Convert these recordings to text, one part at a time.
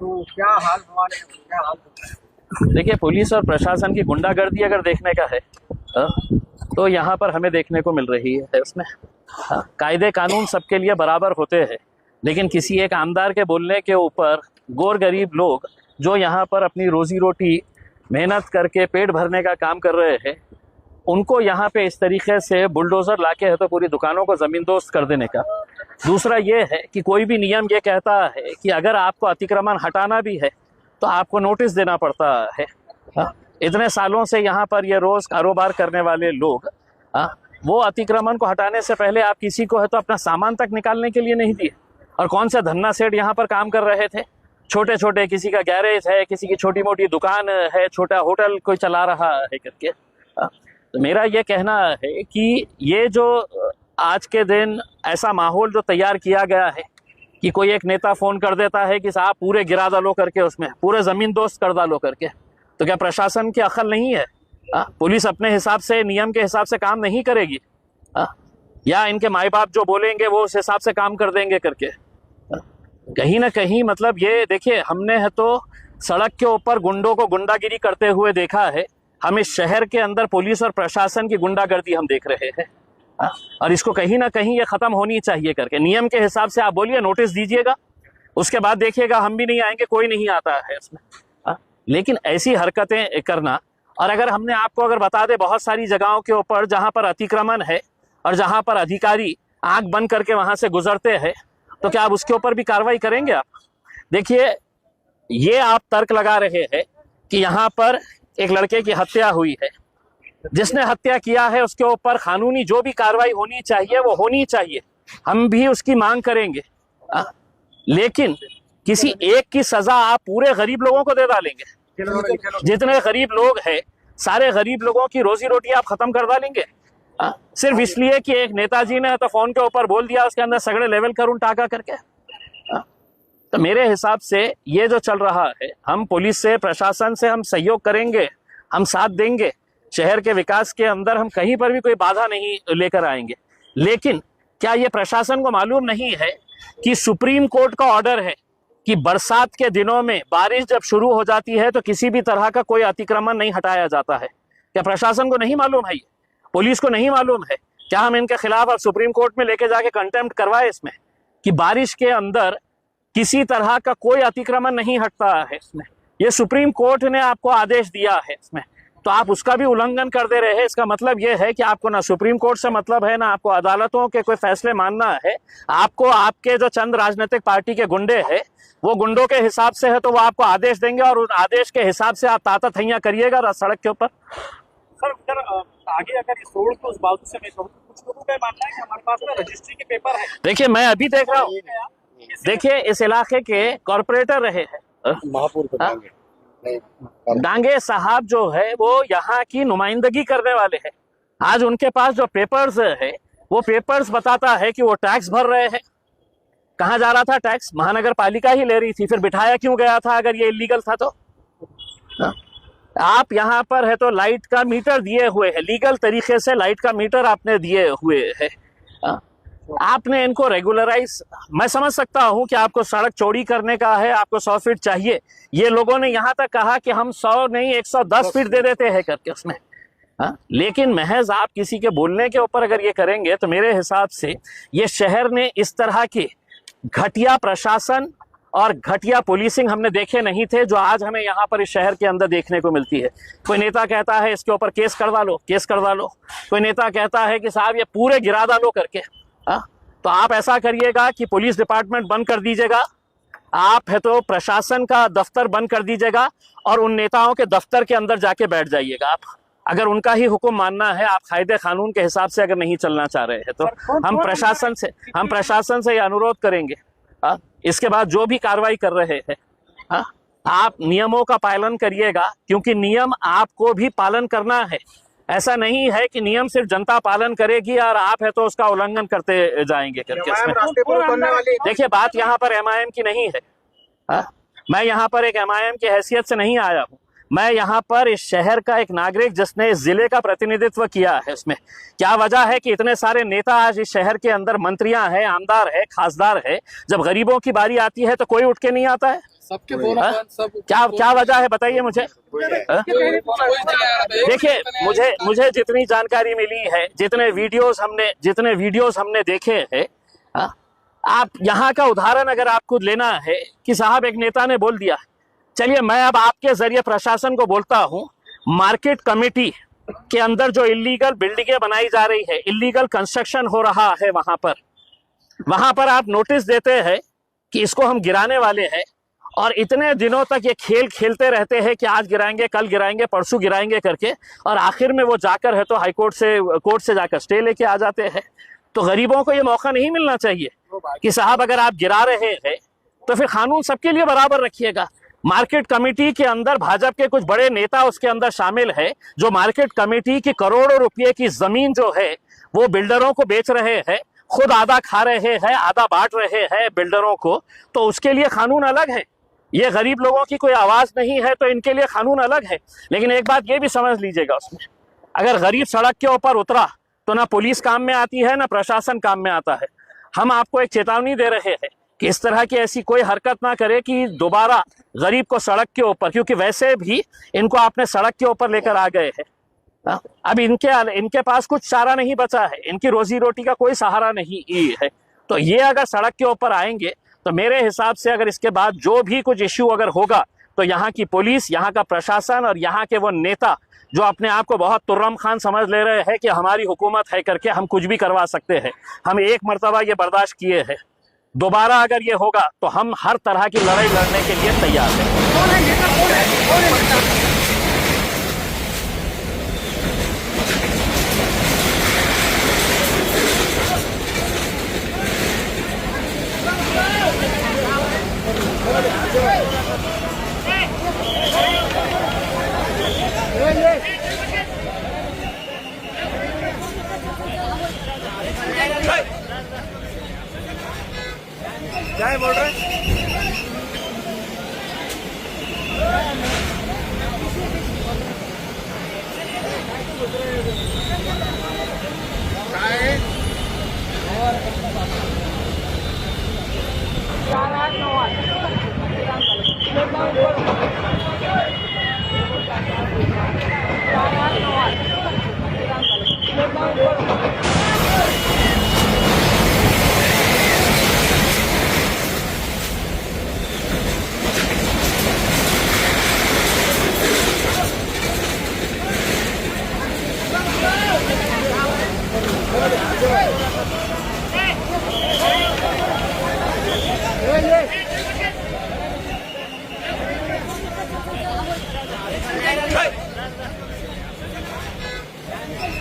तो क्या हाल हमारे क्या हाल होता है? देखिए, पुलिस और प्रशासन की गुंडागर्दी अगर देखने का है अ, तो यहाँ पर हमें देखने को मिल रही है उसमें। कायदे कानून सबके लिए बराबर होते हैं, लेकिन किसी एक आमदार के बोलने के ऊपर गोर गरीब लोग जो यहाँ पर अपनी रोजी रोटी मेहनत करके पेट भरने का काम कर रहे हैं, उनको यहाँ पे इस तरीके से बुलडोजर लाके है तो पूरी दुकानों को ज़मींदोस्त कर देने का। दूसरा ये है कि कोई भी नियम ये कहता है कि अगर आपको अतिक्रमण हटाना भी है तो आपको नोटिस देना पड़ता है। इतने सालों से यहाँ पर ये रोज़ कारोबार करने वाले लोग वो अतिक्रमण को हटाने से पहले आप किसी को है तो अपना सामान तक निकालने के लिए नहीं दिए। और कौन से धन्ना सेठ यहाँ पर काम कर रहे थे, छोटे छोटे, किसी का गैरेज है, किसी की छोटी मोटी दुकान है, छोटा होटल कोई चला रहा है करके। तो मेरा ये कहना है कि ये जो आज के दिन ऐसा माहौल जो तैयार किया गया है कि कोई एक नेता फ़ोन कर देता है कि साहब पूरे गिरा डालो करके, उसमें पूरे ज़मीन दोस्त कर डालो करके, तो क्या प्रशासन की अकल नहीं है? पुलिस अपने हिसाब से, नियम के हिसाब से काम नहीं करेगी? या इनके माई बाप जो बोलेंगे वो उस हिसाब से काम कर देंगे करके? कहीं ना कहीं मतलब ये देखिए, हमने है तो सड़क के ऊपर गुंडों को गुंडागिरी करते हुए देखा है, हम इस शहर के अंदर पुलिस और प्रशासन की गुंडागर्दी हम देख रहे हैं। और इसको कहीं ना कहीं ये खत्म होनी चाहिए करके। नियम के हिसाब से आप बोलिए, नोटिस दीजिएगा, उसके बाद देखिएगा हम भी नहीं आएंगे, कोई नहीं आता है इसमें। लेकिन ऐसी हरकतें करना, और अगर हमने आपको अगर बता दे बहुत सारी जगहों के ऊपर जहां पर अतिक्रमण है और जहां पर अधिकारी आंख बंद करके वहां से गुजरते हैं, तो क्या आप उसके ऊपर भी कार्रवाई करेंगे? आप देखिए, ये आप तर्क लगा रहे हैं कि यहाँ पर एक लड़के की हत्या हुई है, जिसने हत्या किया है उसके ऊपर कानूनी जो भी कार्रवाई होनी चाहिए वो होनी चाहिए, हम भी उसकी मांग करेंगे। लेकिन किसी एक की सजा आप पूरे गरीब लोगों को दे डालेंगे। जितने गरीब लोग हैं, सारे गरीब लोगों की रोजी रोटी आप खत्म कर डालेंगे सिर्फ इसलिए कि एक नेताजी ने तो फोन के ऊपर बोल दिया, उसके अंदर सगड़े लेवल करूं टाका करके। तो मेरे हिसाब से ये जो चल रहा है, हम पुलिस से, प्रशासन से हम सहयोग करेंगे, हम साथ देंगे, शहर के विकास के अंदर हम कहीं पर भी कोई बाधा नहीं लेकर आएंगे। लेकिन क्या ये प्रशासन को मालूम नहीं है कि सुप्रीम कोर्ट का ऑर्डर है कि बरसात के दिनों में बारिश जब शुरू हो जाती है तो किसी भी तरह का कोई अतिक्रमण नहीं हटाया जाता है? क्या प्रशासन को नहीं मालूम है? ये पुलिस को नहीं मालूम है? क्या हम इनके खिलाफ अब सुप्रीम कोर्ट में लेके जाके कंटेम्प्ट करवाए इसमें कि बारिश के अंदर किसी तरह का कोई अतिक्रमण नहीं हटता है इसमें? ये सुप्रीम कोर्ट ने आपको आदेश दिया है इसमें, तो आप उसका भी उल्लंघन कर दे रहे हैं। इसका मतलब यह है कि आपको ना सुप्रीम कोर्ट से मतलब है, ना आपको अदालतों के कोई फैसले मानना है। आपको आपके जो चंद राजनीतिक पार्टी के गुंडे हैं, वो गुंडों के हिसाब से है तो वो आपको आदेश देंगे और उस आदेश के हिसाब से आप ताता थैया करिएगा सड़क के ऊपर। सर उधर आगे अगर इस रोड को उस बाजू से मैं कहूँ तो कुछ लोगों का मानना है कि हमारे पास ना रजिस्ट्री के पेपर है। देखिए, मैं अभी देख रहा हूँ, देखिए इस इलाके के कॉर्पोरेटर रहे हैं डांगे साहब जो है, वो यहाँ की नुमाइंदगी करने वाले हैं। आज उनके पास जो पेपर्स है, वो पेपर्स बताता है कि वो टैक्स भर रहे हैं। कहाँ जा रहा था टैक्स? महानगर पालिका ही ले रही थी, फिर बिठाया क्यों गया था अगर ये इलीगल था तो? आप यहाँ पर है तो लाइट का मीटर दिए हुए है, लीगल तरीके से लाइट का मीटर आपने दिए हुए है, आपने इनको रेगुलराइज। मैं समझ सकता हूं कि आपको सड़क चौड़ी करने का है, आपको 100 फीट चाहिए। ये लोगों ने यहां तक कहा कि हम 100 नहीं 110 फीट दे देते हैं करके उसमें। लेकिन महज आप किसी के बोलने के ऊपर अगर ये करेंगे तो मेरे हिसाब से ये शहर ने इस तरह के घटिया प्रशासन और घटिया पुलिसिंग हमने देखे नहीं थे जो आज हमें यहाँ पर इस शहर के अंदर देखने को मिलती है। कोई नेता कहता है इसके ऊपर केस करवा लो, केस करवा लो। कोई नेता कहता है कि साहब ये पूरे गिरा डालो करके। तो आप ऐसा करिएगा कि पुलिस डिपार्टमेंट बंद कर दीजिएगा, आप है तो प्रशासन का दफ्तर बंद कर दीजिएगा और उन नेताओं के दफ्तर के अंदर जाके बैठ जाइएगा आप। अगर उनका ही हुक्म मानना है, आप कायदे कानून के हिसाब से अगर नहीं चलना चाह रहे हैं तो हम प्रशासन से ये अनुरोध करेंगे। इसके बाद जो भी कार्रवाई कर रहे हैं, आप नियमों का पालन करिएगा, क्योंकि नियम आपको भी पालन करना है। ऐसा नहीं है कि नियम सिर्फ जनता पालन करेगी और आप है तो उसका उल्लंघन करते जाएंगे करके। देखिए, बात यहाँ पर MIM की नहीं है। मैं यहाँ पर एक MIM की हैसियत से नहीं आया हूँ। मैं यहाँ पर इस शहर का एक नागरिक जिसने इस जिले का प्रतिनिधित्व किया है। इसमें क्या वजह है कि इतने सारे नेता आज इस शहर के अंदर मंत्रियां हैं, आमदार है, खासदार है, जब गरीबों की बारी आती है तो कोई उठ के नहीं आता है? सबके फोन हाँ? सब क्या क्या वजह है बताइए मुझे। हाँ? देखिए मुझे जितनी जानकारी मिली है, जितने वीडियोस हमने देखे हैं, हाँ? आप यहाँ का उदाहरण अगर आपको लेना है कि साहब एक नेता ने बोल दिया, चलिए मैं अब आपके जरिए प्रशासन को बोलता हूँ, मार्केट कमेटी के अंदर जो इलीगल बिल्डिंगें बनाई जा रही है, इलीगल कंस्ट्रक्शन हो रहा है, वहां पर आप नोटिस देते हैं कि इसको हम गिराने वाले हैं, और इतने दिनों तक ये खेल खेलते रहते हैं कि आज गिराएंगे, कल गिराएंगे, परसों गिराएंगे करके, और आखिर में वो जाकर है तो कोर्ट से जाकर स्टे लेके आ जाते हैं। तो गरीबों को ये मौका नहीं मिलना चाहिए कि साहब अगर आप गिरा रहे हैं तो फिर कानून सबके लिए बराबर रखिएगा। मार्केट कमेटी के अंदर भाजपा के कुछ बड़े नेता उसके अंदर शामिल है, जो मार्केट कमेटी की करोड़ों रुपए की जमीन जो है वो बिल्डरों को बेच रहे हैं, खुद आधा खा रहे हैं, आधा बांट रहे हैं बिल्डरों को, तो उसके लिए कानून अलग है। ये गरीब लोगों की कोई आवाज नहीं है तो इनके लिए कानून अलग है। लेकिन एक बात ये भी समझ लीजिएगा, उसमें अगर गरीब सड़क के ऊपर उतरा तो ना पुलिस काम में आती है, ना प्रशासन काम में आता है। हम आपको एक चेतावनी दे रहे हैं कि इस तरह की ऐसी कोई हरकत ना करे कि दोबारा गरीब को सड़क के ऊपर, क्योंकि वैसे भी इनको आपने सड़क के ऊपर लेकर आ गए हैं। अब इनके पास कुछ चारा नहीं बचा है, इनकी रोजी रोटी का कोई सहारा नहीं है। तो ये अगर सड़क के ऊपर आएंगे तो मेरे हिसाब से अगर इसके बाद जो भी कुछ इश्यू अगर होगा तो यहाँ की पुलिस, यहाँ का प्रशासन और यहाँ के वो नेता जो अपने आप को बहुत तुर्रम खान समझ ले रहे हैं कि हमारी हुकूमत है करके हम कुछ भी करवा सकते हैं, हम एक मर्तबा ये बर्दाश्त किए हैं। दोबारा अगर ये होगा तो हम हर तरह की लड़ाई लड़ने के लिए तैयार हैं। क्या बोल रहे हैं?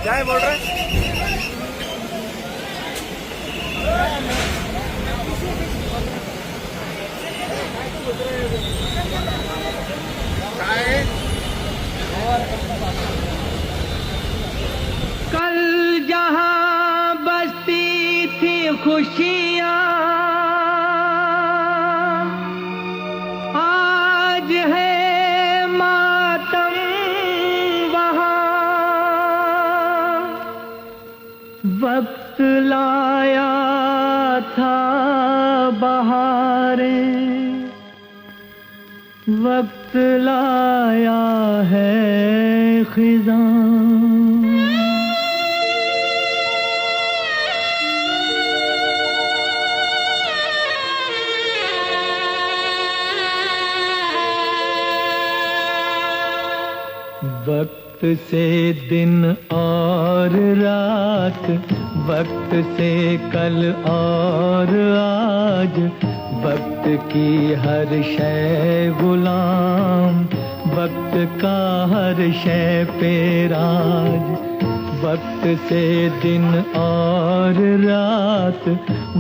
क्या बोल रहे हैं? कल जहां बसती थी खुशियां, आज है मातम वहां। वक्त लाया था बहारें, वक्त लाया है खिज़ां। वक्त से दिन और रात, वक्त से कल और आज, वक्त की हर शय गुलाम, वक्त का हर शय पे राज। वक्त से दिन और रात,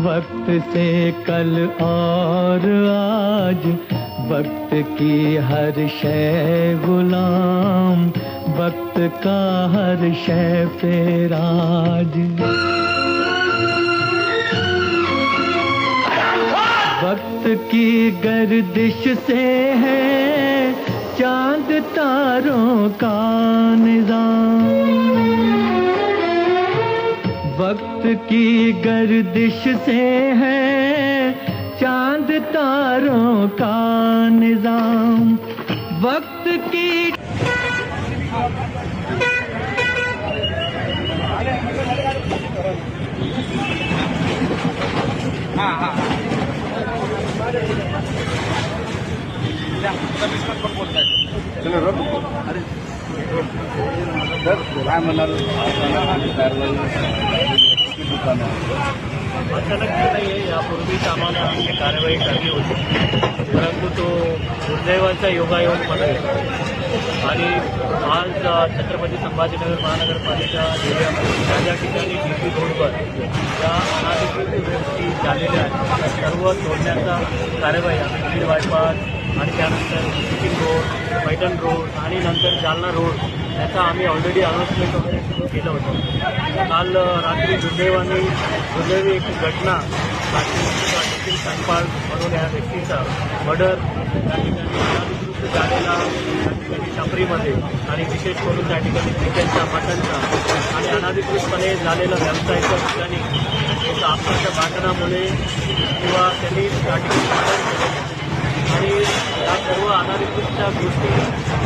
वक्त से कल और आज, वक्त की हर शय गुलाम, वक्त का हर शय पे राज। वक्त की गर्दिश से है चांद तारों का निज़ाम। वक्त की गर्दिश से है चांद तारों का निजाम वक्त की अचानक नाही आहे, यापूर्वीच आम्हाला कारवाई झाली होती, परंतु तो दुर्दैवाचा योगायोग मला आणि आज छत्रपती संभाजीनगर महानगरपालिका एरियामध्ये ज्या ठिकाणी DP रोडवर ज्या अनाधिकृत गोष्टी झालेल्या आहेत सर्व तोडण्याचा कारवाई आम्ही बीड बायपास आणि त्यानंतर सिकिम रोड, पैठण रोड आणि नंतर जालना रोड याचा आम्ही ऑलरेडी अनाउन्समेंट वगैरे सुरू केलं होतं. काल रात्री दुर्दैवी एक घटना निखिल सांगपाळ म्हणून या व्यक्तीचा मर्डर त्या ठिकाणी अनाधिकृत झालेला त्या ठिकाणी टपरीमध्ये आणि विशेष करून त्या ठिकाणी चिकनचा मटनचा आणि अनाधिकृतपणे झालेला व्यवसायाच्या ठिकाणी एक आपसाच्या भांडणामुळे किंवा त्यांनी त्या ठिकाणी मर्डर केलेलं आणि या सर्व अनाधिकृतच्या गोष्टी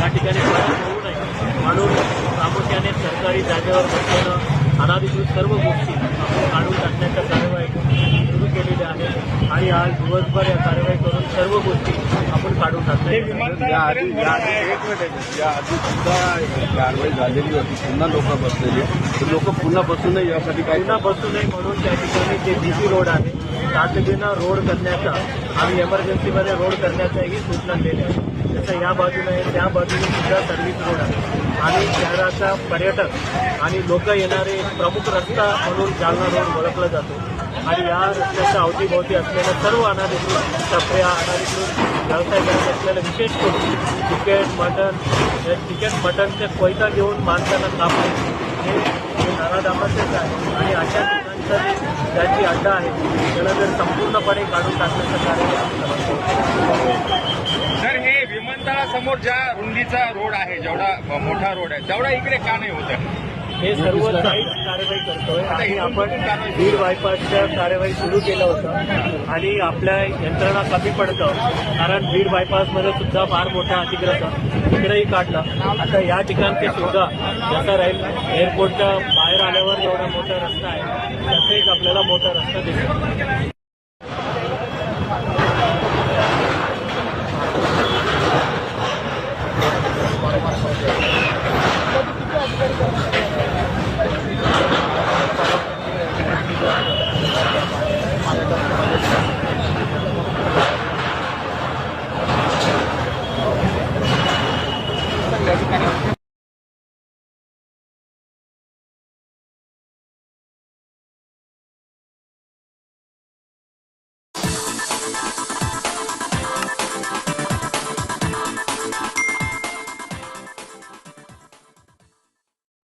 या ठिकाणी परत होऊ नये म्हणून प्रामुख्याने सरकारी जागेवर बसलेलं अनाधिकृत सर्व गोष्टी आपण काढून टाकण्याच्या कारवाई सुरू केलेल्या आहे आणि आज दिवसभर या कारवाई करून सर्व गोष्टी आपण काढून टाकल्या. याआधी सुद्धा कारवाई झालेली होती, पुन्हा लोक बसलेली लोक पुन्हा बसू नये यासाठी काही पुन्हा बसू नये म्हणून त्या ठिकाणी जे DP रोड आहे तातडीनं रोड करण्याचा आम्ही एमर्जन्सीमध्ये रोड करण्याचाही सूचना दिल्या आहे. जसं या बाजूने आहे त्या बाजूने सुद्धा सर्व्हिस रोड आहे आणि शहराचा पर्यटक आणि लोक येणारे प्रमुख रस्ता म्हणून जालना रोड ओळखला जातो आणि या रस्त्याच्या अवतीभोवती असलेल्या सर्व अनाधिकृत टपऱ्या अनाधिकृत व्यवसाय करत असलेल्या विशेष करून चिकन मटनचे कोयता घेऊन माणसांना कापणे हे नराधामाचेच आहे आणि अशा ठिकाणचं ज्याची अड्डा आहे त्याला जर संपूर्णपणे काढून टाकण्याचं कार्य सर हे विमानतळासमोर ज्या रुंदीचा रोड आहे, जेवढा मोठा रोड आहे तेवढा इकडे का नाही होत आहे? हे सर्व काही कारवाई करतोय आणि आपण बीड बायपासच्या कारवाई सुरू केलं होतं आणि आपल्या यंत्रणा कमी पडतं कारण बीड बायपासमध्ये सुद्धा फार मोठा अतिक्रमण तिकडेही काढलं. आता या ठिकाणचे सुद्धा जसा राहील एअरपोर्टच्या बाहेर आल्यावर एवढा मोठा रस्ता आहे तसा एक आपल्याला मोठा रस्ता दिसतो.